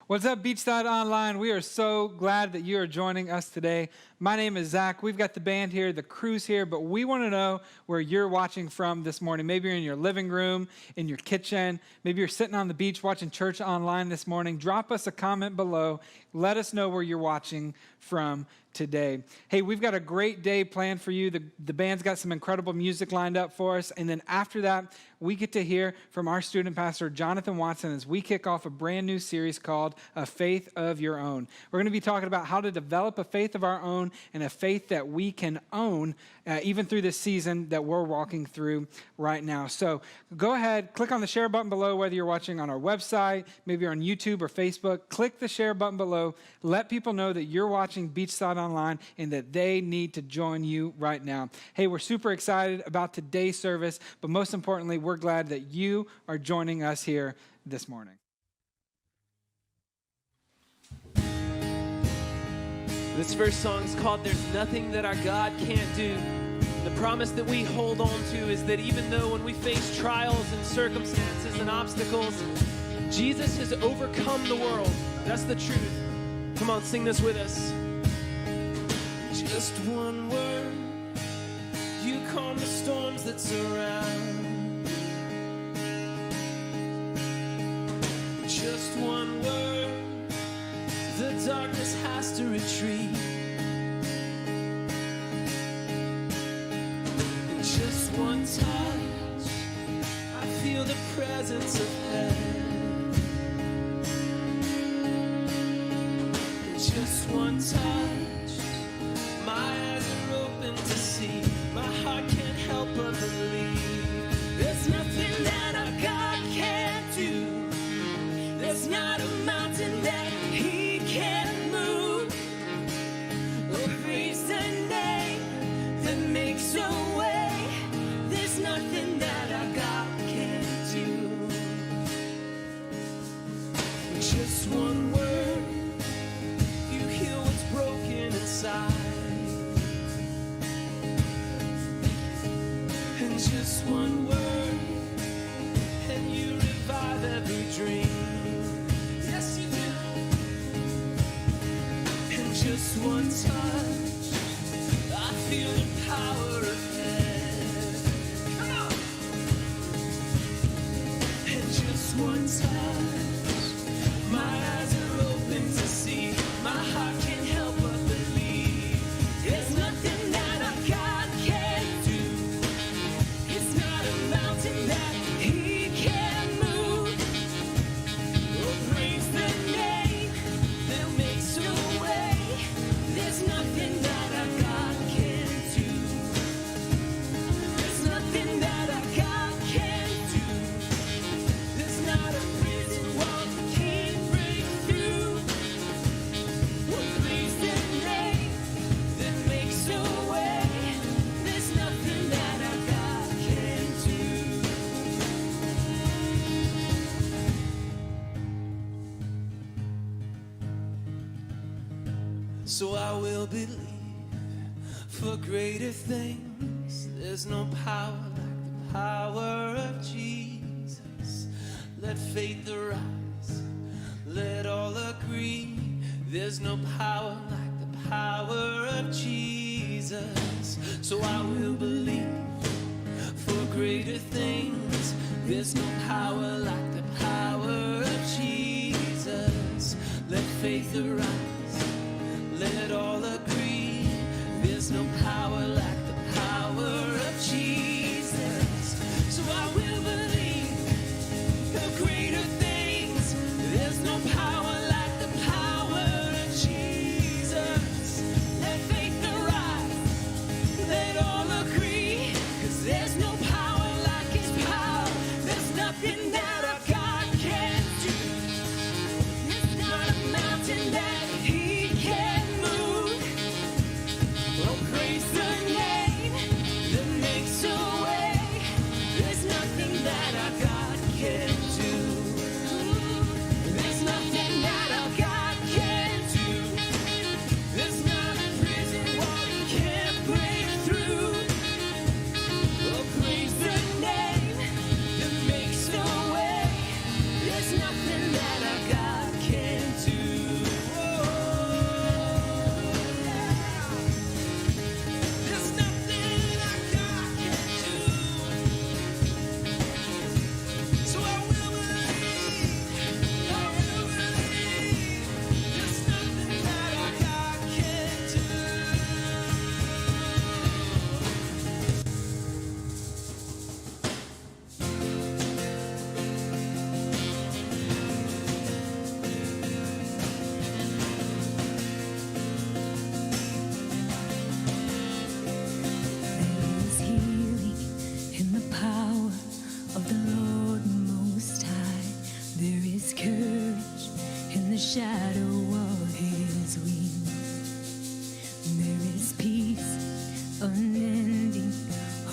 What's up, Beachside Online? We are so glad that you are joining us today. My name is Zach. We've got the band here, the crew's here, but we want to know where you're watching from this morning. Maybe you're in your living room, in your kitchen. Maybe you're sitting on the beach watching church online this morning. Drop us a comment below. Let us know where you're watching from today. Hey, we've got a great day planned for you. The band's got some incredible music lined up for us. And then after that, we get to hear from our student pastor, Jonathan Watson, as we kick off a brand new series called A Faith of Your Own. We're going to be talking about how to develop a faith of our own and a faith that we can own even through this season that we're walking through right now. So go ahead, click on the share button below, whether you're watching on our website, maybe you're on YouTube or Facebook. Click the share button below. Let people know that you're watching Beachside Online and that they need to join you right now. Hey, we're super excited about today's service, but most importantly, we're glad that you are joining us here this morning. This first song is called There's Nothing That Our God Can't Do. The promise that we hold on to is that even though when we face trials and circumstances and obstacles, Jesus has overcome the world. That's the truth. Come on, sing this with us. Just one word, you calm the storms that surround. Just one word, the darkness has to retreat. And just one touch, I feel the presence of heaven. And just one touch, my eyes are open to see. My heart can't help but believe. There's nothing that our God can't do. There's not a mountain that He can't move. Oh, praise the name that makes a way. There's nothing that our God can't do. Just one word, you heal what's broken inside. And just one word, and you revive every dream. Yes, you do. And just one touch, I feel the power of heaven. Come on. And just one touch, my eyes are open to see. My heart can't help but believe. There's nothing that our God can't do. It's not a mountain that He can't move. Oh, praise the name that makes a way. There's nothing that our God can't do. There's nothing that our God can't do. There's not a prison wall He can't break through. Oh, praise the name that makes a way. There's nothing that our God can't do. So I will believe for greater things. There's no power like the power of Jesus. Let faith arise, let all agree. There's no power like the power of Jesus. So I will believe for greater things. There's no power like the power of Jesus. Let faith arise, let all agree. There's no power like the power of Jesus. So I will believe for greater things. There's no power like the power of Jesus. Let faith arise, let all agree. 'Cause there's no power like His power. There's nothing that our God can't do. There's not a mountain that He shadow of his wings. There is peace unending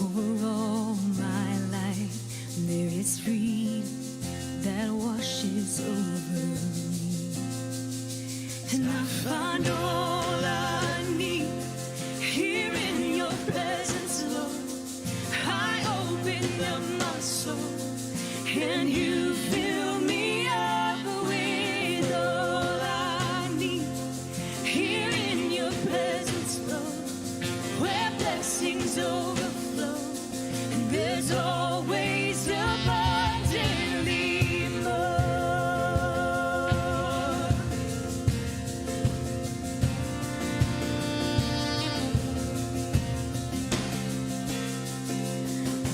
over all my life. There is freedom that washes over me. And I find all I need here in your presence, Lord. I open up my soul and you fill me up with all I need here in your presence, Lord, where blessings overflow and there's always abundantly more.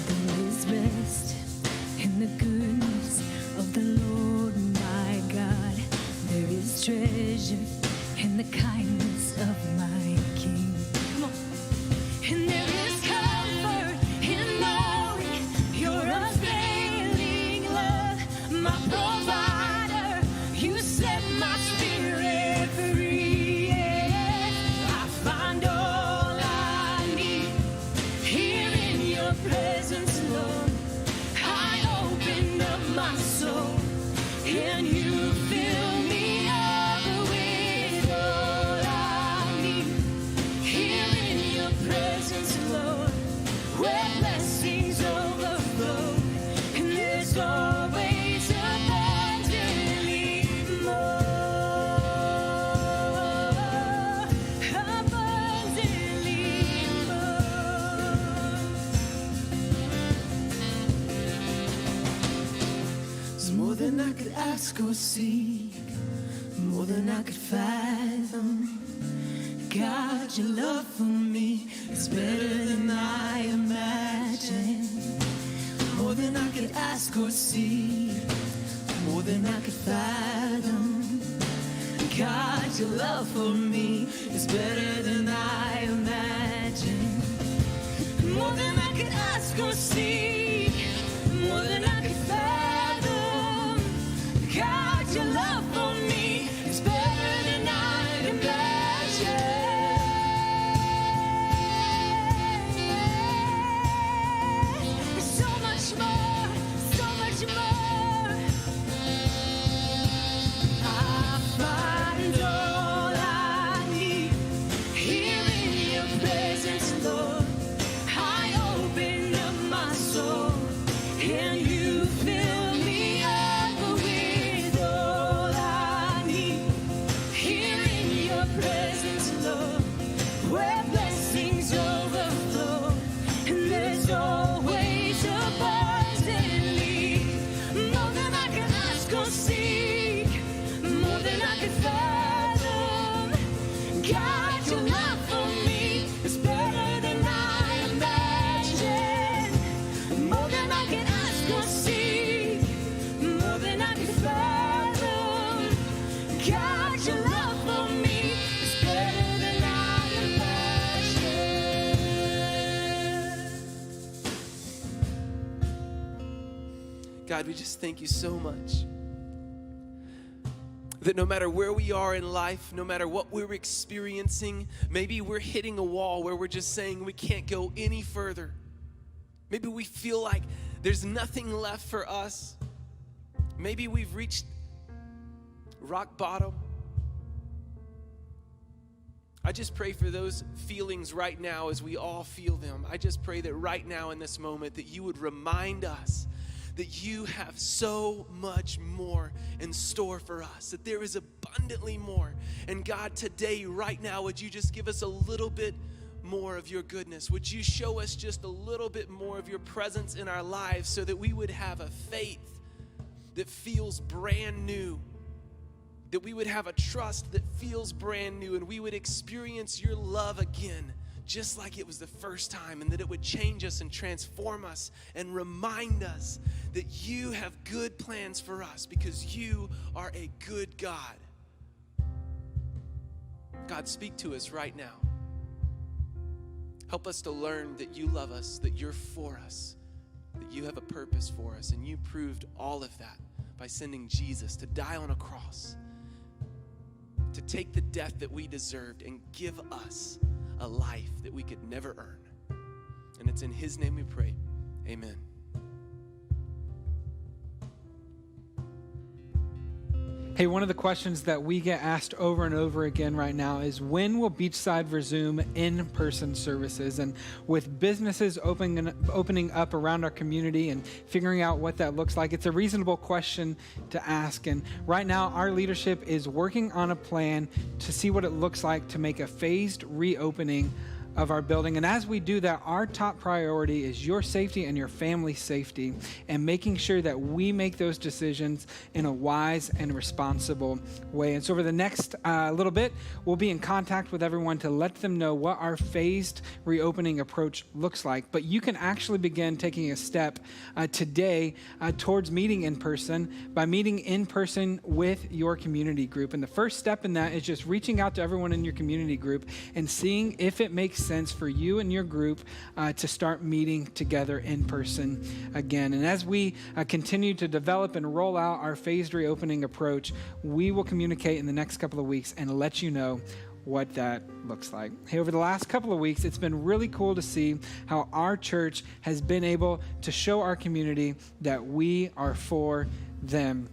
There is rest in the goodness of the Lord my God. There is treasure in the kindness of my King. Come on. And there is comfort in knowing your unfailing love, my provider. You set my spirit free. Yeah. I find all I need here in your presence, Lord. I open up my soul and you fill me up with all I need here in your presence, Lord, where blessings overflow and there's always abundantly more, abundantly more. It's more than I could ask or seek, more than I could fathom. God, your love for me is better than I imagined. More than I could ask or seek, more than I could fathom. God, your love for me is better than I imagined. More than I could ask or seek, more than I could fathom. God, your love for me is better than I imagined. So much more, so much more. I find all I need here in your presence, Lord. I open up my soul and you fill me up with all I need here in your presence, Lord, where blessings overflow and there's always abundantly more than I can ask or seek, more than I can fathom. God, your love for me is better than I imagined. More than I can ask or seek, more than I can fathom. God, your love for me is better than I imagined. God, we just thank you so much that no matter where we are in life, no matter what we're experiencing, maybe we're hitting a wall where we're just saying we can't go any further. Maybe we feel like there's nothing left for us. Maybe we've reached rock bottom. I just pray for those feelings right now as we all feel them. I just pray that right now in this moment that you would remind us that you have so much more in store for us, that there is abundantly more. And God, today, right now, would you just give us a little bit more of your goodness? Would you show us just a little bit more of your presence in our lives so that we would have a faith that feels brand new, that we would have a trust that feels brand new, and we would experience your love again just like it was the first time, and that it would change us and transform us and remind us that you have good plans for us because you are a good God. God, speak to us right now. Help us to learn that you love us, that you're for us, that you have a purpose for us, and you proved all of that by sending Jesus to die on a cross to take the death that we deserved and give us a life that we could never earn. And it's in his name we pray. Amen. Hey, one of the questions that we get asked over and over again right now is, when will Beachside resume in-person services? And with businesses opening up around our community and figuring out what that looks like, it's a reasonable question to ask. And right now, our leadership is working on a plan to see what it looks like to make a phased reopening of our building. And as we do that, our top priority is your safety and your family's safety, and making sure that we make those decisions in a wise and responsible way. And so over the next little bit, we'll be in contact with everyone to let them know what our phased reopening approach looks like. But you can actually begin taking a step today towards meeting in person by meeting in person with your community group. And the first step in that is just reaching out to everyone in your community group and seeing if it makes sense for you and your group to start meeting together in person again. And as we continue to develop and roll out our phased reopening approach, we will communicate in the next couple of weeks and let you know what that looks like. Hey, over the last couple of weeks, it's been really cool to see how our church has been able to show our community that we are for them.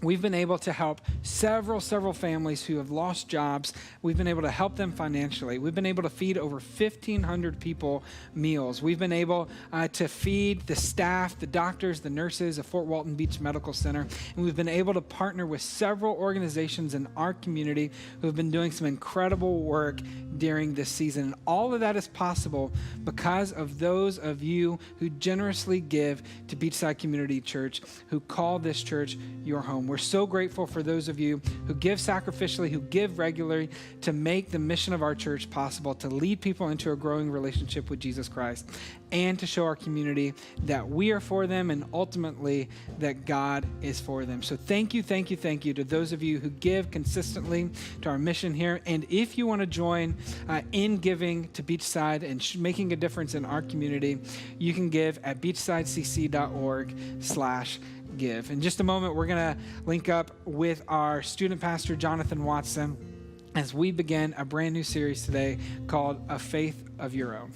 We've been able to help several families who have lost jobs. We've been able to help them financially. We've been able to feed over 1,500 people meals. We've been able to feed the staff, the doctors, the nurses of Fort Walton Beach Medical Center. And we've been able to partner with several organizations in our community who have been doing some incredible work during this season. And all of that is possible because of those of you who generously give to Beachside Community Church, who call this church your home. We're so grateful for those of you who give sacrificially, who give regularly to make the mission of our church possible, to lead people into a growing relationship with Jesus Christ, and to show our community that we are for them and ultimately that God is for them. So thank you to those of you who give consistently to our mission here. And if you want to join in giving to Beachside and making a difference in our community, you can give at beachsidecc.org/give. In just a moment, we're going to link up with our student pastor, Jonathan Watson, as we begin a brand new series today called A Faith of Your Own.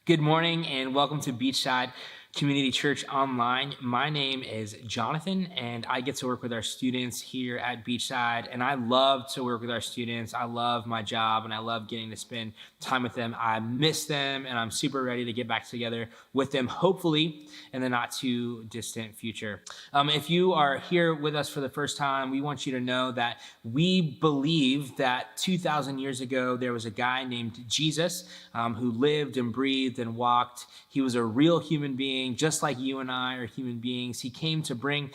Good morning and welcome to Beachside Community Church Online. My name is Jonathan and I get to work with our students here at Beachside, and I love to work with our students. I love my job and I love getting to spend time with them. I miss them and I'm super ready to get back together with them, hopefully in the not too distant future. If you are here with us for the first time, we want you to know that we believe that 2,000 years ago there was a guy named Jesus who lived and breathed and walked. He was a real human being, just like you and I are human beings. He came to bring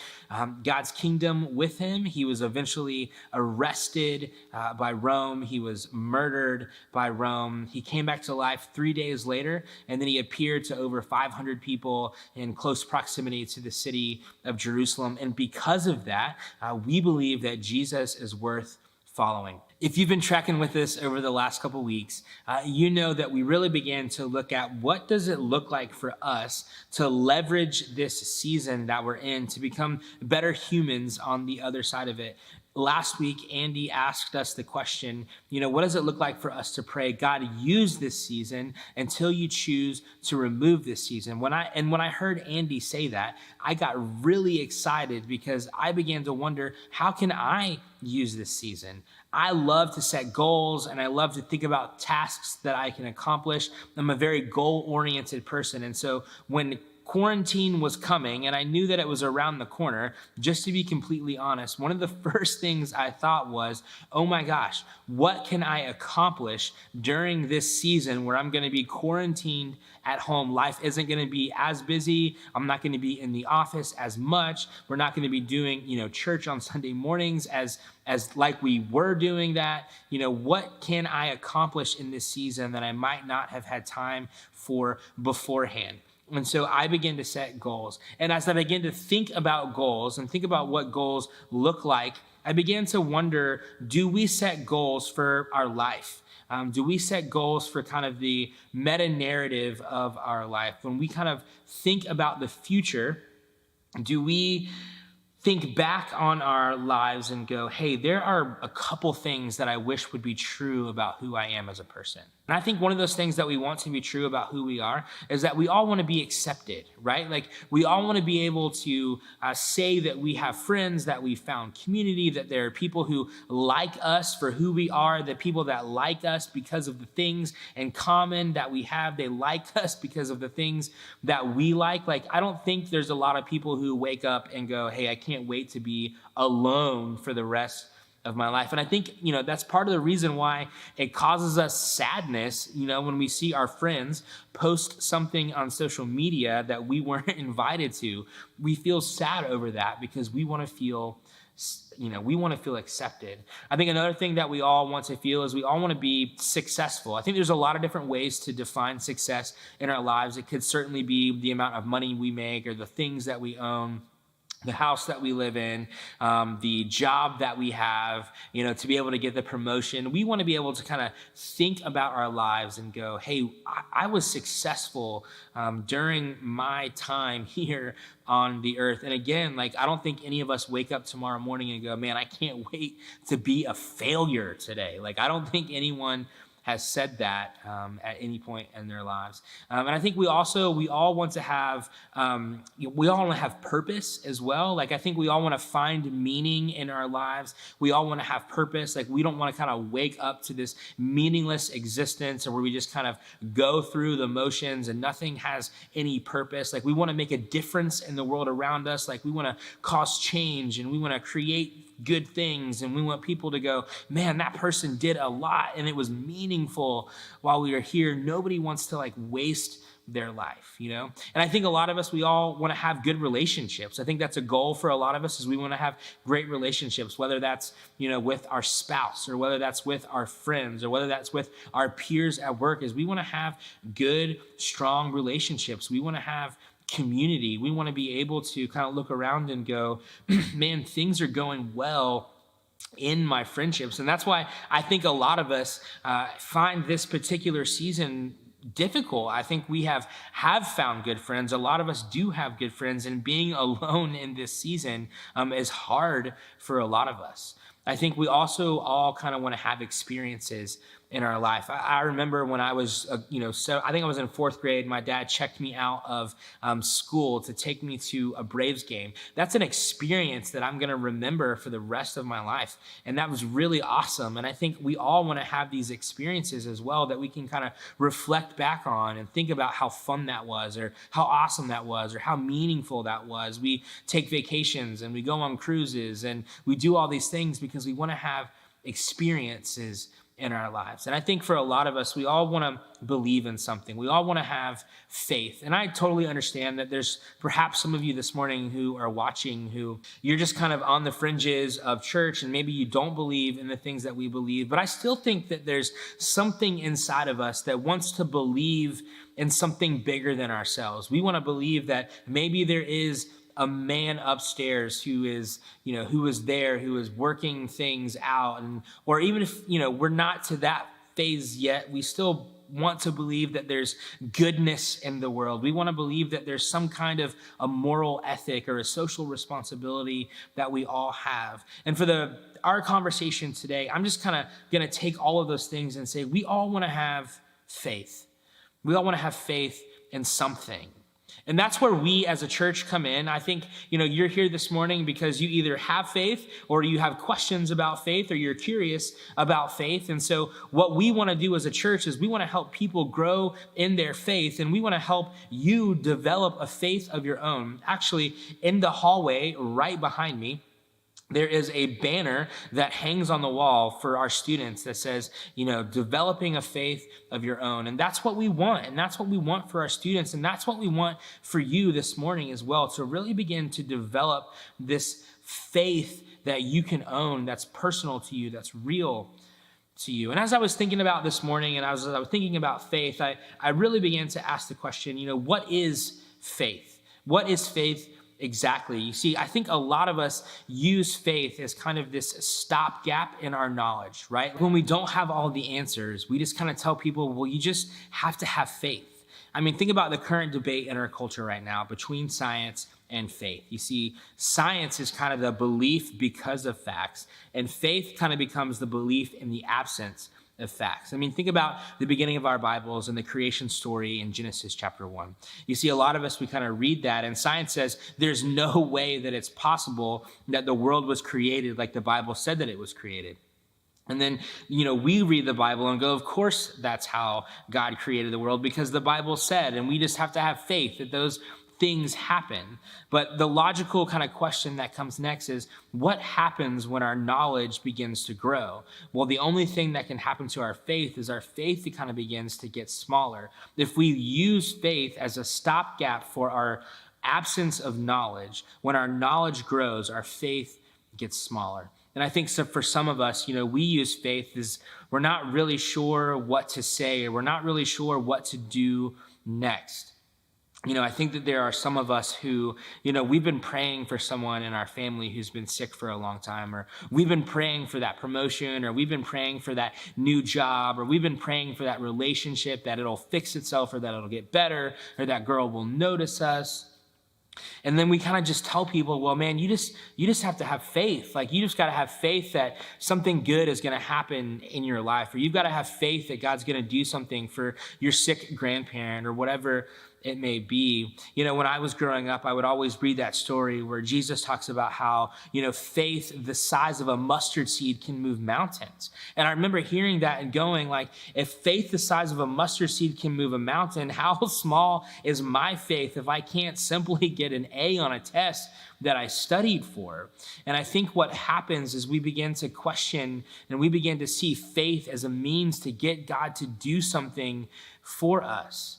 God's kingdom with him. He was eventually arrested by Rome. He was murdered by Rome. He came back to life 3 days later, and then he appeared to over 500 people in close proximity to the city of Jerusalem. And because of that, we believe that Jesus is worth following. If you've been tracking with us over the last couple weeks, you know that we really began to look at what does it look like for us to leverage this season that we're in to become better humans on the other side of it. Last week, Andy asked us the question, what does it look like for us to pray, God, use this season until you choose to remove this season? When I heard Andy say that, I got really excited because I began to wonder, how can I use this season? I love to set goals and I love to think about tasks that I can accomplish. I'm a very goal-oriented person. And so when quarantine was coming and I knew that it was around the corner, just to be completely honest, one of the first things I thought was, oh my gosh, what can I accomplish during this season where I'm going to be quarantined at home? Life isn't going to be as busy. I'm not going to be in the office as much. We're not going to be doing, church on Sunday mornings as like we were doing that. What can I accomplish in this season that I might not have had time for beforehand? And so I began to set goals. And as I began to think about goals and think about what goals look like, I began to wonder, do we set goals for our life? Do we set goals for kind of the meta narrative of our life? When we kind of think about the future, do we think back on our lives and go, hey, there are a couple things that I wish would be true about who I am as a person? And I think one of those things that we want to be true about who we are is that we all want to be accepted, right? Like we all want to be able to say that we have friends, that we found community, that there are people who like us for who we are, the people that like us because of the things in common that we have. They like us because of the things that we like. Like I don't think there's a lot of people who wake up and go, hey, I can't wait to be alone for the rest of my life. And I think, that's part of the reason why it causes us sadness, when we see our friends post something on social media that we weren't invited to. We feel sad over that because we want to feel accepted. I think another thing that we all want to feel is we all want to be successful. I think there's a lot of different ways to define success in our lives. It could certainly be the amount of money we make or the things that we own, the house that we live in, the job that we have, to be able to get the promotion. We want to be able to kind of think about our lives and go, hey, I was successful during my time here on the earth. And again, I don't think any of us wake up tomorrow morning and go, man, I can't wait to be a failure today. I don't think anyone has said that at any point in their lives. And I think we all want to have purpose as well. I think we all want to find meaning in our lives. We all want to have purpose. We don't want to kind of wake up to this meaningless existence or where we just kind of go through the motions and nothing has any purpose. We want to make a difference in the world around us. We want to cause change and we want to create good things, and we want people to go, man, that person did a lot and it was meaningful while we were here. Nobody wants to waste their life, And I think a lot of us, we all want to have good relationships. I think that's a goal for a lot of us, is we want to have great relationships, whether that's, with our spouse or whether that's with our friends or whether that's with our peers at work, is we want to have good, strong relationships. We want to have community. We want to be able to kind of look around and go, man, things are going well in my friendships. And that's why I think a lot of us find this particular season difficult. I think we have found good friends. A lot of us do have good friends, and being alone in this season is hard for a lot of us. I think we also all kind of want to have experiences in our life. I remember when I was, I think I was in fourth grade, my dad checked me out of school to take me to a Braves game. That's an experience that I'm going to remember for the rest of my life. And that was really awesome. And I think we all want to have these experiences as well that we can kind of reflect back on and think about how fun that was, or how awesome that was, or how meaningful that was. We take vacations and we go on cruises and we do all these things because we want to have experiences in our lives. And I think for a lot of us, we all want to believe in something. We all want to have faith. And I totally understand that there's perhaps some of you this morning who are watching who you're just kind of on the fringes of church, and maybe you don't believe in the things that we believe. But I still think that there's something inside of us that wants to believe in something bigger than ourselves. We want to believe that maybe there is a man upstairs who is there, who is working things out. And, or even if, we're not to that phase yet, we still want to believe that there's goodness in the world. We want to believe that there's some kind of a moral ethic or a social responsibility that we all have. And for our conversation today, I'm just kind of going to take all of those things and say, we all want to have faith. We all want to have faith in something. And that's where we as a church come in. I think, you're here this morning because you either have faith or you have questions about faith or you're curious about faith. And so what we want to do as a church is we want to help people grow in their faith, and we want to help you develop a faith of your own. Actually, in the hallway right behind me, there is a banner that hangs on the wall for our students that says, developing a faith of your own. And that's what we want. And that's what we want for our students. And that's what we want for you this morning as well, to really begin to develop this faith that you can own, that's personal to you, that's real to you. And as I was thinking about this morning, and as I was thinking about faith, I really began to ask the question, what is faith? What is faith exactly? You see, I think a lot of us use faith as kind of this stopgap in our knowledge, right? When we don't have all the answers, we just kind of tell people, well, you just have to have faith. I mean, think about the current debate in our culture right now between science and faith. You see, science is kind of the belief because of facts, and faith kind of becomes the belief in the absence of facts. I mean, think about the beginning of our Bibles and the creation story in Genesis chapter 1. You see, a lot of us, we kind of read that, and science says there's no way that it's possible that the world was created like the Bible said that it was created. And then, we read the Bible and go, of course, that's how God created the world because the Bible said, and we just have to have faith that those things happen. But the logical kind of question that comes next is, what happens when our knowledge begins to grow? Well, the only thing that can happen to our faith is our faith that kind of begins to get smaller. If we use faith as a stopgap for our absence of knowledge, when our knowledge grows, our faith gets smaller. And I think so for some of us, we use faith as we're not really sure what to say, or we're not really sure what to do next. I think that there are some of us who, we've been praying for someone in our family who's been sick for a long time, or we've been praying for that promotion, or we've been praying for that new job, or we've been praying for that relationship that it'll fix itself, or that it'll get better, or that girl will notice us. And then we kind of just tell people, well, man, you just have to have faith. Like, you just got to have faith that something good is going to happen in your life, or you've got to have faith that God's going to do something for your sick grandparent or whatever it may be. When I was growing up, I would always read that story where Jesus talks about how, faith the size of a mustard seed can move mountains. And I remember hearing that and going like, if faith the size of a mustard seed can move a mountain, how small is my faith if I can't simply get an A on a test that I studied for? And I think what happens is we begin to question and we begin to see faith as a means to get God to do something for us.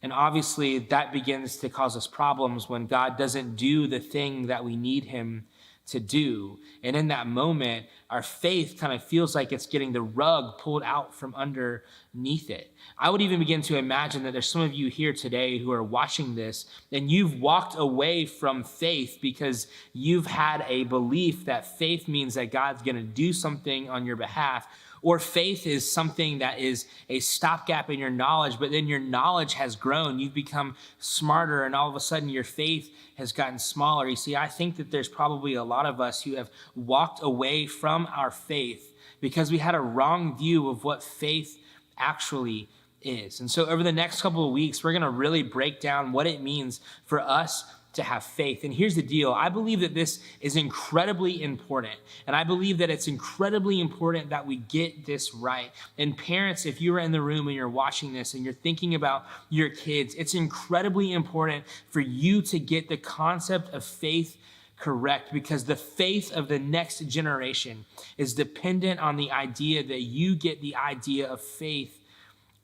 And obviously that begins to cause us problems when God doesn't do the thing that we need him to do. And in that moment, our faith kind of feels like it's getting the rug pulled out from underneath it. I would even begin to imagine that there's some of you here today who are watching this and you've walked away from faith because you've had a belief that faith means that God's going to do something on your behalf. Or faith is something that is a stopgap in your knowledge, but then your knowledge has grown. You've become smarter, and all of a sudden your faith has gotten smaller. You see, I think that there's probably a lot of us who have walked away from our faith because we had a wrong view of what faith actually is. And so over the next couple of weeks, we're going to really break down what it means for us to have faith. And here's the deal. I believe that this is incredibly important. And I believe that it's incredibly important that we get this right. And parents, if you're in the room and you're watching this and you're thinking about your kids, it's incredibly important for you to get the concept of faith correct, because the faith of the next generation is dependent on the idea that you get the idea of faith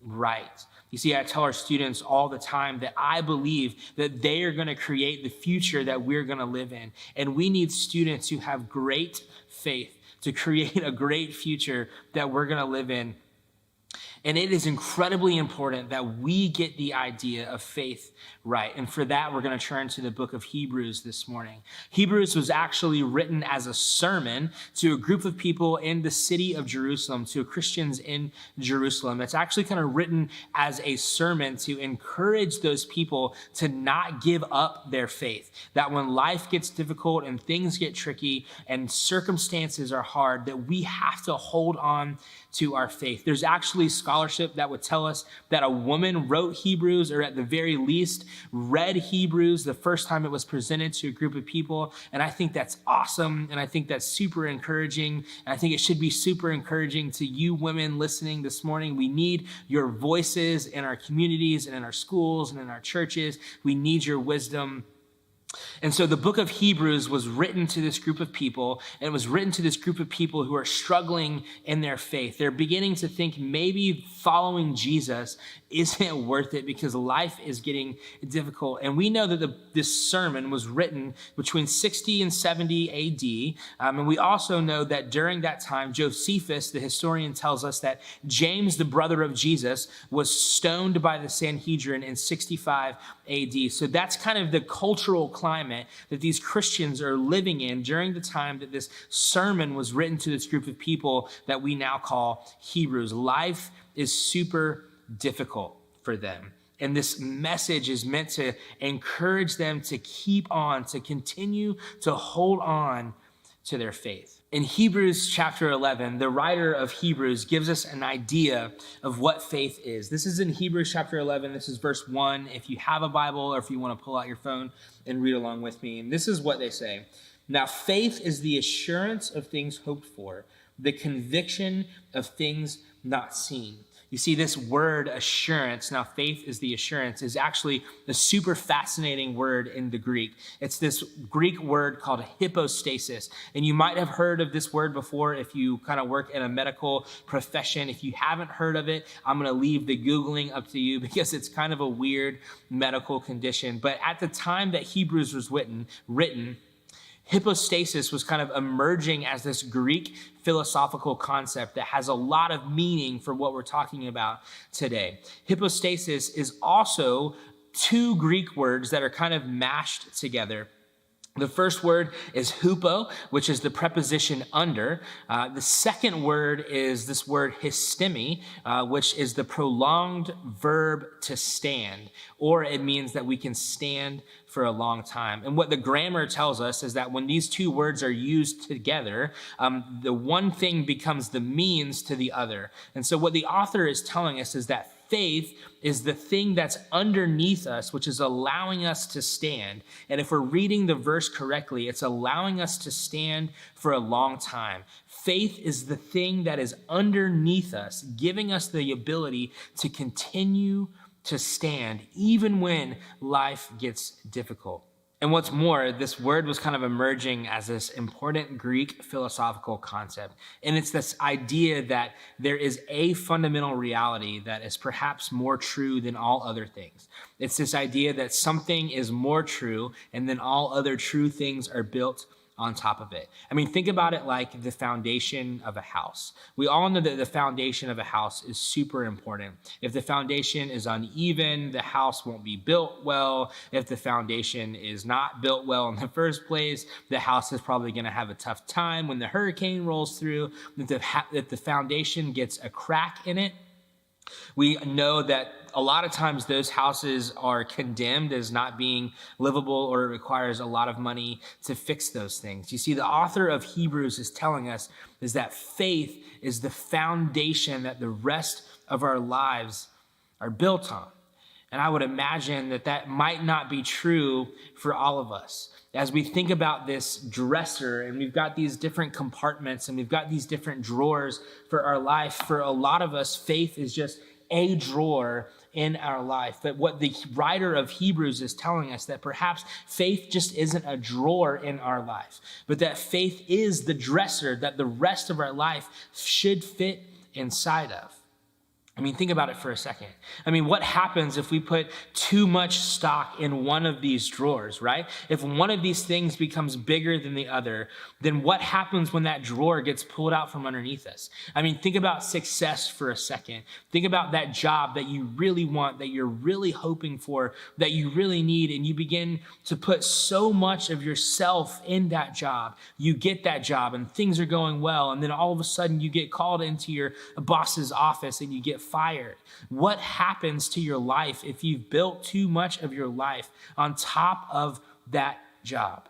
right. You see, I tell our students all the time that I believe that they are going to create the future that we're going to live in. And we need students who have great faith to create a great future that we're going to live in. And it is incredibly important that we get the idea of faith right. And for that, we're going to turn to the book of Hebrews this morning. Hebrews was actually written as a sermon to a group of people in the city of Jerusalem, to Christians in Jerusalem. It's actually kind of written as a sermon to encourage those people to not give up their faith. That when life gets difficult and things get tricky and circumstances are hard, that we have to hold on to our faith. There's actually actually scholarship that would tell us that a woman wrote Hebrews, or at the very least read Hebrews the first time it was presented to a group of people. And I think that's awesome. And I think that's super encouraging. And I think it should be super encouraging to you women listening this morning. We need your voices in our communities and in our schools and in our churches. We need your wisdom. And so the book of Hebrews was written to this group of people, and it was written to this group of people who are struggling in their faith. They're beginning to think maybe following Jesus isn't worth it because life is getting difficult. And we know that this sermon was written between 60 and 70 AD. And we also know that during that time, Josephus, the historian, tells us that James, the brother of Jesus, was stoned by the Sanhedrin in 65 AD. So that's kind of the cultural climate that these Christians are living in during the time that this sermon was written to this group of people that we now call Hebrews. Life is super difficult for them. And this message is meant to encourage them to keep on, to continue to hold on to their faith. In Hebrews chapter 11, the writer of Hebrews gives us an idea of what faith is. This is in Hebrews chapter 11. This is verse 1. If you have a Bible or if you want to pull out your phone and read along with me. And this is what they say. Now, faith is the assurance of things hoped for, the conviction of things not seen. You see, this word assurance, now faith is the assurance, is actually a super fascinating word in the Greek. It's this Greek word called hypostasis. And you might have heard of this word before if you kind of work in a medical profession. If you haven't heard of it, I'm going to leave the Googling up to you because it's kind of a weird medical condition. But at the time that Hebrews was written, hypostasis was kind of emerging as this Greek philosophical concept that has a lot of meaning for what we're talking about today. Hypostasis is also two Greek words that are kind of mashed together. The first word is hupo, which is the preposition under. The second word is this word histemi, which is the prolonged verb to stand, or it means that we can stand for a long time. And what the grammar tells us is that when these two words are used together, the one thing becomes the means to the other. And so what the author is telling us is that faith is the thing that's underneath us, which is allowing us to stand. And if we're reading the verse correctly, it's allowing us to stand for a long time. Faith is the thing that is underneath us, giving us the ability to continue to stand even when life gets difficult. And what's more, this word was kind of emerging as this important Greek philosophical concept. And it's this idea that there is a fundamental reality that is perhaps more true than all other things. It's this idea that something is more true and then all other true things are built on top of it. I mean, think about it like the foundation of a house. We all know that the foundation of a house is super important. If the foundation is uneven, the house won't be built well. If the foundation is not built well in the first place, the house is probably going to have a tough time when the hurricane rolls through. If the foundation gets a crack in it, we know that a lot of times those houses are condemned as not being livable, or it requires a lot of money to fix those things. You see, the author of Hebrews is telling us is that faith is the foundation that the rest of our lives are built on. And I would imagine that that might not be true for all of us. As we think about this dresser, and we've got these different compartments, and we've got these different drawers for our life, for a lot of us, faith is just a drawer in our life. But what the writer of Hebrews is telling us, that perhaps faith just isn't a drawer in our life, but that faith is the dresser that the rest of our life should fit inside of. I mean, think about it for a second. I mean, what happens if we put too much stock in one of these drawers, right? If one of these things becomes bigger than the other, then what happens when that drawer gets pulled out from underneath us? I mean, think about success for a second. Think about that job that you really want, that you're really hoping for, that you really need, and you begin to put so much of yourself in that job. You get that job and things are going well, and then all of a sudden you get called into your boss's office and you get fired. What happens to your life if you've built too much of your life on top of that job?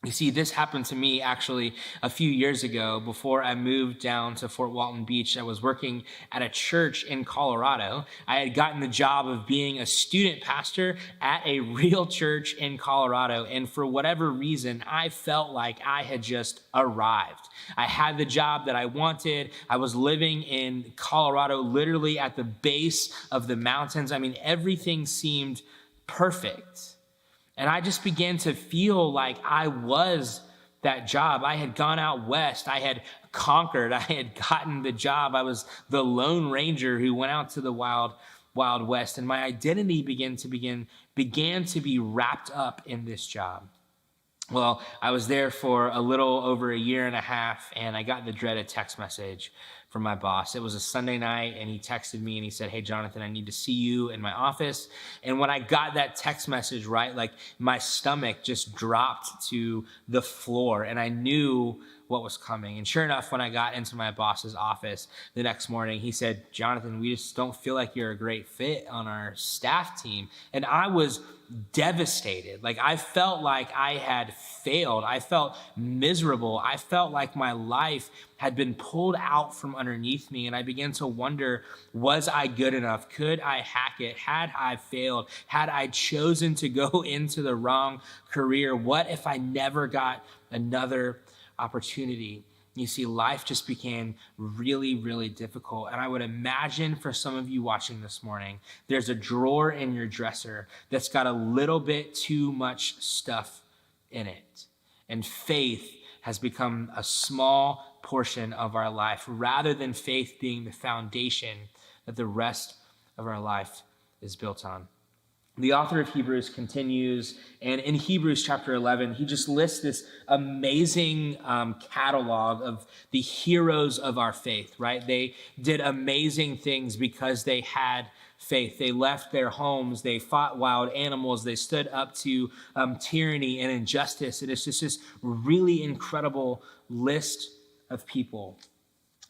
You see, this happened to me actually a few years ago before I moved down to Fort Walton Beach. I was working at a church in Colorado. I had gotten the job of being a student pastor at a real church in Colorado. And for whatever reason, I felt like I had just arrived. I had the job that I wanted. I was living in Colorado, literally at the base of the mountains. I mean, everything seemed perfect. And I just began to feel like I was that job. I had gone out west. I had conquered. I had gotten the job. I was the Lone Ranger who went out to the wild west. And my identity began to be wrapped up in this job. Well, I was there for a little over a year and a half, and I got the dreaded text message from my boss. It was a Sunday night, and he texted me and he said, "Hey, Jonathan, I need to see you in my office." And when I got that text message, right, like my stomach just dropped to the floor, and I knew what was coming. And sure enough, when I got into my boss's office the next morning, he said, "Jonathan, we just don't feel like you're a great fit on our staff team." And I was devastated. Like, I felt like I had failed. I felt miserable. I felt like my life had been pulled out from underneath me. And I began to wonder, was I good enough? Could I hack it? Had I failed? Had I chosen to go into the wrong career? What if I never got another opportunity? You see, life just became really, really difficult. And I would imagine for some of you watching this morning, there's a drawer in your dresser that's got a little bit too much stuff in it. And faith has become a small portion of our life, rather than faith being the foundation that the rest of our life is built on. The author of Hebrews continues, and in Hebrews chapter 11, he just lists this amazing catalog of the heroes of our faith, right? They did amazing things because they had faith. They left their homes, they fought wild animals, they stood up to tyranny and injustice. And it's just this really incredible list of people.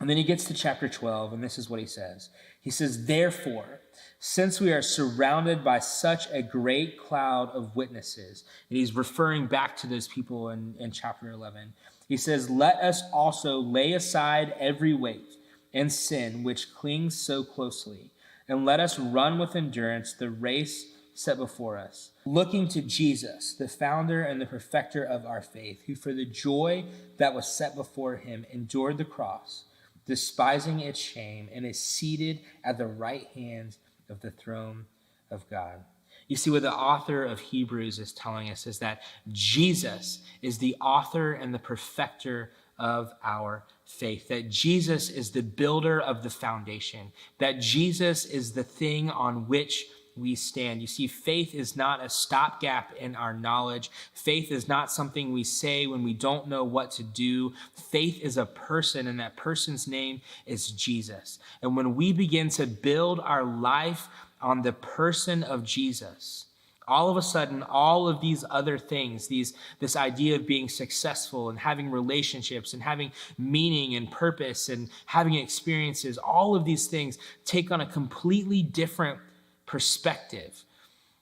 And then he gets to chapter 12, and this is what he says. He says, "Therefore, since we are surrounded by such a great cloud of witnesses," and he's referring back to those people in chapter 11, he says, "Let us also lay aside every weight and sin which clings so closely, and let us run with endurance the race set before us, looking to Jesus, the founder and the perfecter of our faith, who for the joy that was set before him endured the cross, despising its shame, and is seated at the right hand of the throne of God." You see, what the author of Hebrews is telling us is that Jesus is the author and the perfecter of our faith, that Jesus is the builder of the foundation, that Jesus is the thing on which we stand. You see, faith is not a stopgap in our knowledge. Faith is not something we say when we don't know what to do. Faith is a person, and that person's name is Jesus. And when we begin to build our life on the person of Jesus, all of a sudden, all of these other things, this idea of being successful and having relationships and having meaning and purpose and having experiences, all of these things take on a completely different perspective.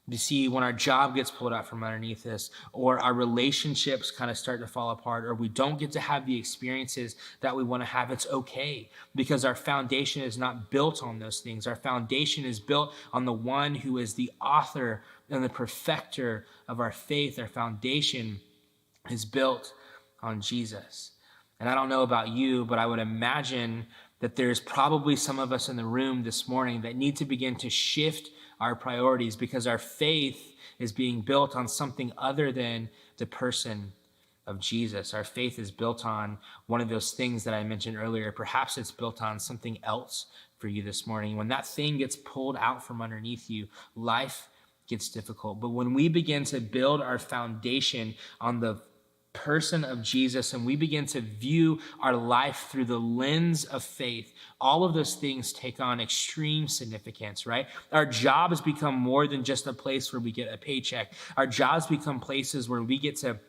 You see, when our job gets pulled out from underneath us, or our relationships kind of start to fall apart, or we don't get to have the experiences that we want to have, it's okay, because our foundation is not built on those things. Our foundation is built on the one who is the author and the perfecter of our faith. Our foundation is built on Jesus. And I don't know about you, but I would imagine that there's probably some of us in the room this morning that need to begin to shift our priorities, because our faith is being built on something other than the person of Jesus. Our faith is built on one of those things that I mentioned earlier. Perhaps it's built on something else for you this morning. When that thing gets pulled out from underneath you, life gets difficult. But when we begin to build our foundation on the person of Jesus, and we begin to view our life through the lens of faith, all of those things take on extreme significance, right? Our jobs become more than just a place where we get a paycheck. Our jobs become places where we get to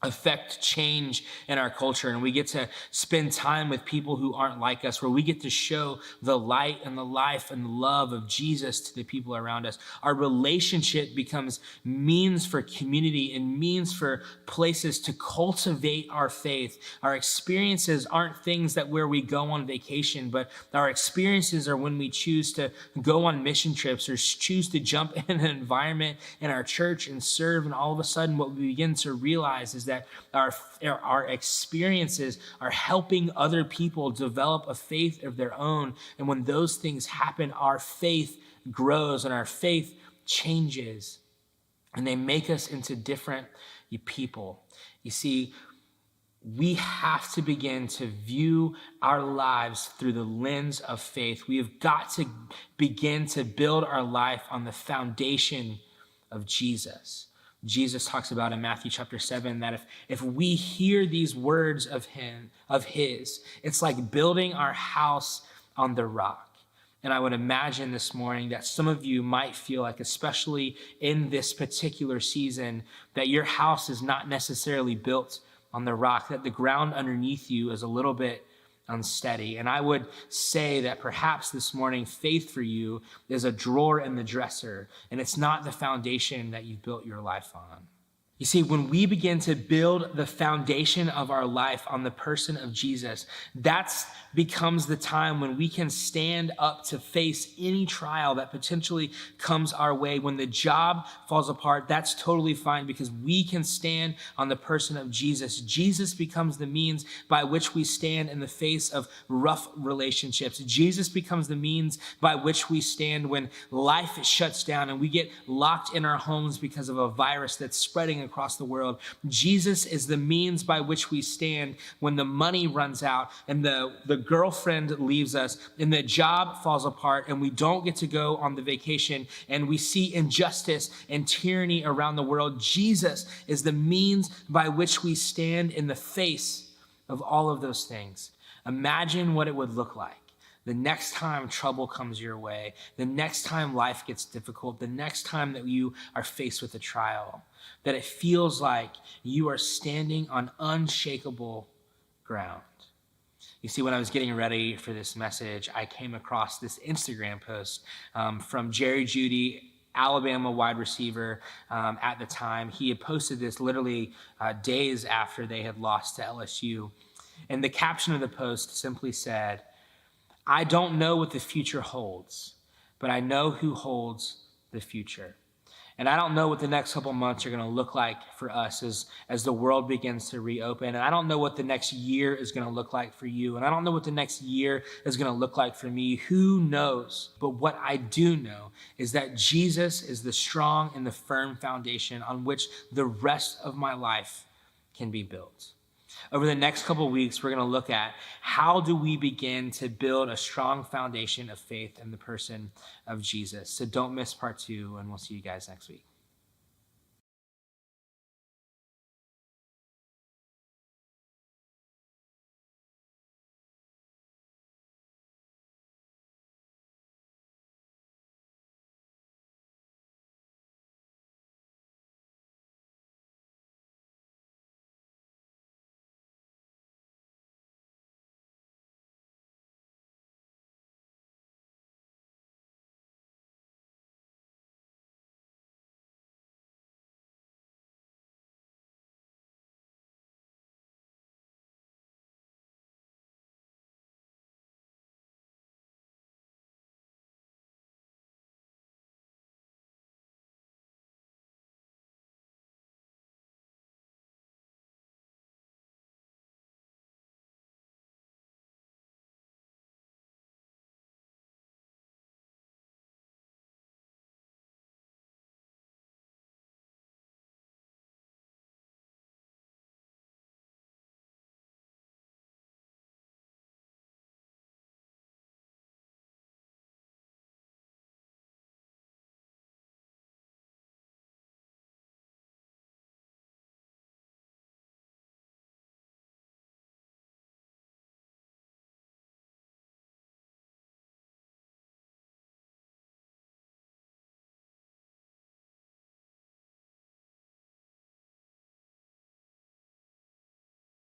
affect change in our culture, and we get to spend time with people who aren't like us, where we get to show the light and the life and the love of Jesus to the people around us. Our relationship becomes means for community and means for places to cultivate our faith. Our experiences aren't things that where we go on vacation, but our experiences are when we choose to go on mission trips or choose to jump in an environment in our church and serve. And all of a sudden what we begin to realize is that our experiences are helping other people develop a faith of their own. And when those things happen, our faith grows and our faith changes, and they make us into different people. You see, we have to begin to view our lives through the lens of faith. We have got to begin to build our life on the foundation of Jesus. Jesus talks about in Matthew chapter 7 that if we hear these words of his, it's like building our house on the rock. And I would imagine this morning that some of you might feel like, especially in this particular season, that your house is not necessarily built on the rock, that the ground underneath you is a little bit unsteady. And I would say that perhaps this morning, faith for you is a drawer in the dresser, and it's not the foundation that you've built your life on. You see, when we begin to build the foundation of our life on the person of Jesus, that becomes the time when we can stand up to face any trial that potentially comes our way. When the job falls apart, that's totally fine because we can stand on the person of Jesus. Jesus becomes the means by which we stand in the face of rough relationships. Jesus becomes the means by which we stand when life shuts down and we get locked in our homes because of a virus that's spreading across the world. Jesus is the means by which we stand when the money runs out and the girlfriend leaves us and the job falls apart and we don't get to go on the vacation and we see injustice and tyranny around the world. Jesus is the means by which we stand in the face of all of those things. Imagine what it would look like the next time trouble comes your way, the next time life gets difficult, the next time that you are faced with a trial, that it feels like you are standing on unshakable ground. You see, when I was getting ready for this message, I came across this Instagram post from Jerry Jeudy, Alabama wide receiver at the time. He had posted this literally days after they had lost to LSU. And the caption of the post simply said, "I don't know what the future holds, but I know who holds the future." And I don't know what the next couple months are going to look like for us as the world begins to reopen. And I don't know what the next year is going to look like for you. And I don't know what the next year is going to look like for me. Who knows? But what I do know is that Jesus is the strong and the firm foundation on which the rest of my life can be built. Over the next couple of weeks, we're going to look at how do we begin to build a strong foundation of faith in the person of Jesus. So don't miss part 2, and we'll see you guys next week.